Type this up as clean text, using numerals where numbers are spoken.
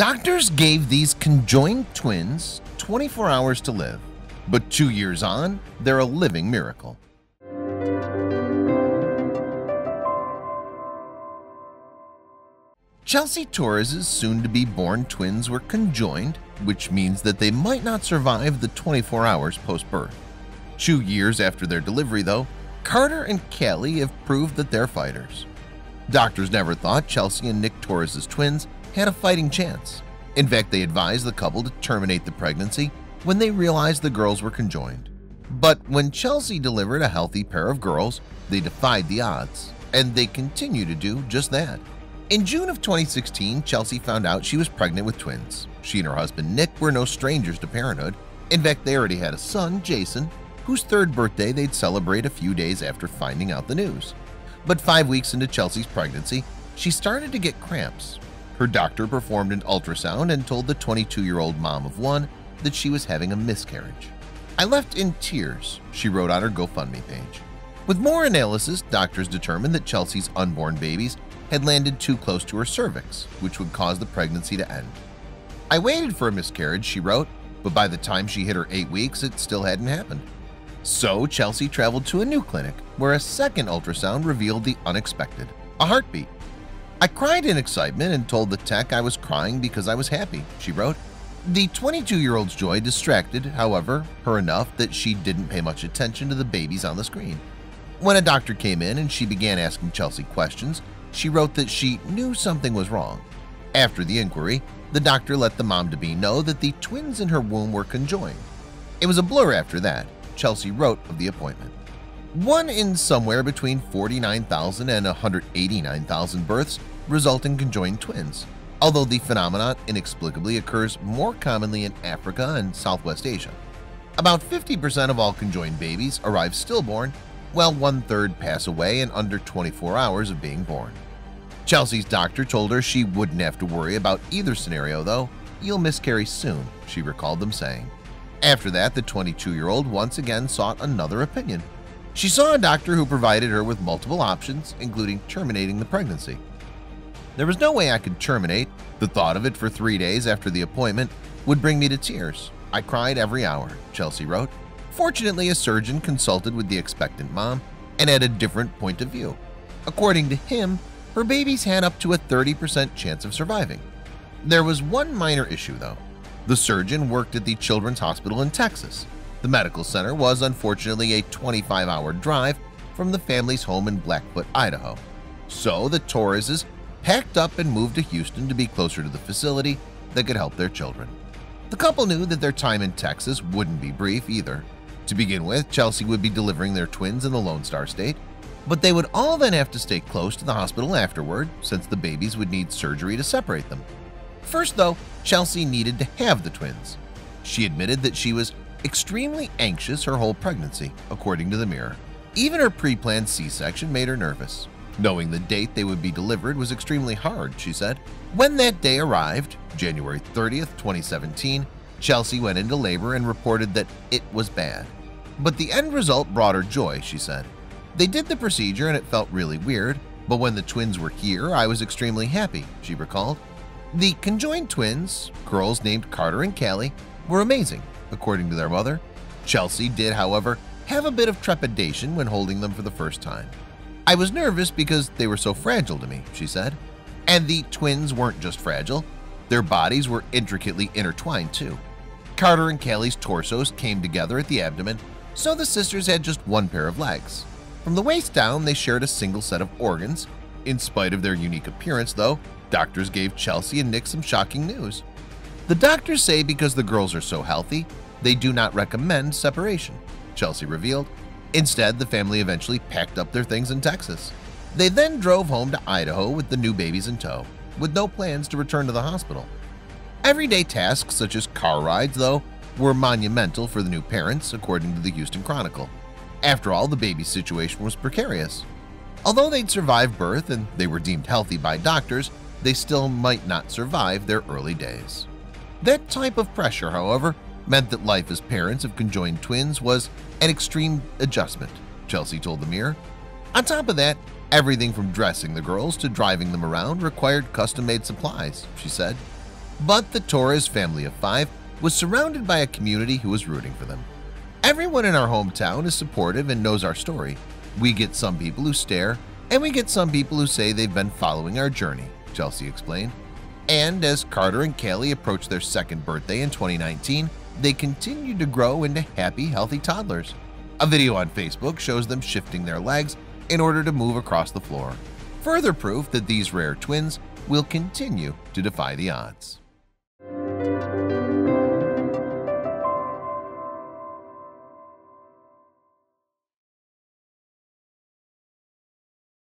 Doctors gave these conjoined twins 24 hours to live, but 2 years on, they're a living miracle. Chelsea Torres's soon-to-be-born twins were conjoined, which means that they might not survive the 24 hours post-birth. 2 years after their delivery, though, Carter and Callie have proved that they're fighters. Doctors never thought Chelsea and Nick Torres's twins had a fighting chance. In fact, they advised the couple to terminate the pregnancy when they realized the girls were conjoined. But when Chelsea delivered a healthy pair of girls, they defied the odds, and they continue to do just that. In June of 2016, Chelsea found out she was pregnant with twins. She and her husband Nick were no strangers to parenthood. In fact, they already had a son, Jason, whose 3rd birthday they'd celebrate a few days after finding out the news. But 5 weeks into Chelsea's pregnancy, she started to get cramps. Her doctor performed an ultrasound and told the 22-year-old mom of one that she was having a miscarriage. "I left in tears," she wrote on her GoFundMe page. With more analysis, doctors determined that Chelsea's unborn babies had landed too close to her cervix, which would cause the pregnancy to end. "I waited for a miscarriage," she wrote, but by the time she hit her 8 weeks, it still hadn't happened. So Chelsea traveled to a new clinic where a second ultrasound revealed the unexpected, a heartbeat. "I cried in excitement and told the tech I was crying because I was happy," she wrote. The 22-year-old's joy distracted, however, her enough that she didn't pay much attention to the babies on the screen. When a doctor came in and she began asking Chelsea questions, she wrote that she knew something was wrong. After the inquiry, the doctor let the mom-to-be know that the twins in her womb were conjoined. It was a blur after that, Chelsea wrote of the appointment. One in somewhere between 49,000 and 189,000 births result in conjoined twins, although the phenomenon inexplicably occurs more commonly in Africa and Southwest Asia. About 50% of all conjoined babies arrive stillborn, while 1/3 pass away in under 24 hours of being born. Chelsea's doctor told her she wouldn't have to worry about either scenario, though. "You'll miscarry soon," she recalled them saying. After that, the 22-year-old once again sought another opinion. She saw a doctor who provided her with multiple options, including terminating the pregnancy. "There was no way I could terminate. The thought of it for 3 days after the appointment would bring me to tears. I cried every hour," Chelsea wrote. Fortunately, a surgeon consulted with the expectant mom and had a different point of view. According to him, her babies had up to a 30% chance of surviving. There was one minor issue, though. The surgeon worked at the Children's Hospital in Texas. The medical center was unfortunately a 25-hour drive from the family's home in Blackfoot, Idaho. So the Torreses packed up and moved to Houston to be closer to the facility that could help their children. The couple knew that their time in Texas wouldn't be brief either. To begin with, Chelsea would be delivering their twins in the Lone Star State, but they would all then have to stay close to the hospital afterward since the babies would need surgery to separate them. First, though, Chelsea needed to have the twins. She admitted that she was extremely anxious her whole pregnancy, according to the Mirror. Even her pre-planned C-section made her nervous. Knowing the date they would be delivered was extremely hard, she said. When that day arrived, January 30th, 2017, Chelsea went into labor and reported that it was bad. But the end result brought her joy, she said. "They did the procedure and it felt really weird, but when the twins were here, I was extremely happy," she recalled. The conjoined twins, girls named Carter and Callie, were amazing, according to their mother. Chelsea did, however, have a bit of trepidation when holding them for the first time. "I was nervous because they were so fragile to me," she said. And the twins weren't just fragile, their bodies were intricately intertwined too. Carter and Callie's torsos came together at the abdomen, so the sisters had just one pair of legs. From the waist down, they shared a single set of organs. In spite of their unique appearance, though, doctors gave Chelsea and Nick some shocking news. The doctors say because the girls are so healthy, they do not recommend separation, Chelsea revealed. Instead, the family eventually packed up their things in Texas. They then drove home to Idaho with the new babies in tow, with no plans to return to the hospital. Everyday tasks such as car rides, though, were monumental for the new parents, according to the Houston Chronicle. After all, the baby's situation was precarious. Although they'd survived birth and they were deemed healthy by doctors, they still might not survive their early days. That type of pressure, however, meant that life as parents of conjoined twins was an extreme adjustment, Chelsea told the Mirror. On top of that, everything from dressing the girls to driving them around required custom-made supplies, she said. But the Torres family of 5 was surrounded by a community who was rooting for them. Everyone in our hometown is supportive and knows our story. We get some people who stare, and we get some people who say they've been following our journey, Chelsea explained. And as Carter and Callie approached their second birthday in 2019, they continued to grow into happy, healthy toddlers. A video on Facebook shows them shifting their legs in order to move across the floor. Further proof that these rare twins will continue to defy the odds.